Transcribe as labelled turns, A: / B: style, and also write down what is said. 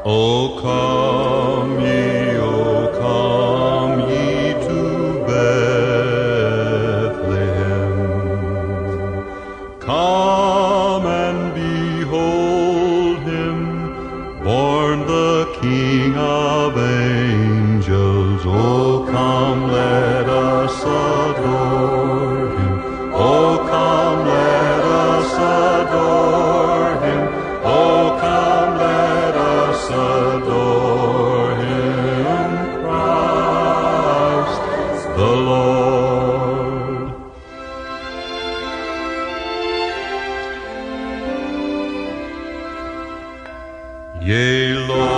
A: O come ye to Bethlehem. Come and behold him, born the King of angels. O come, let us adore him. O come, let us adore him. O come, let us adore him, Christ the Lord. Yea, Lord.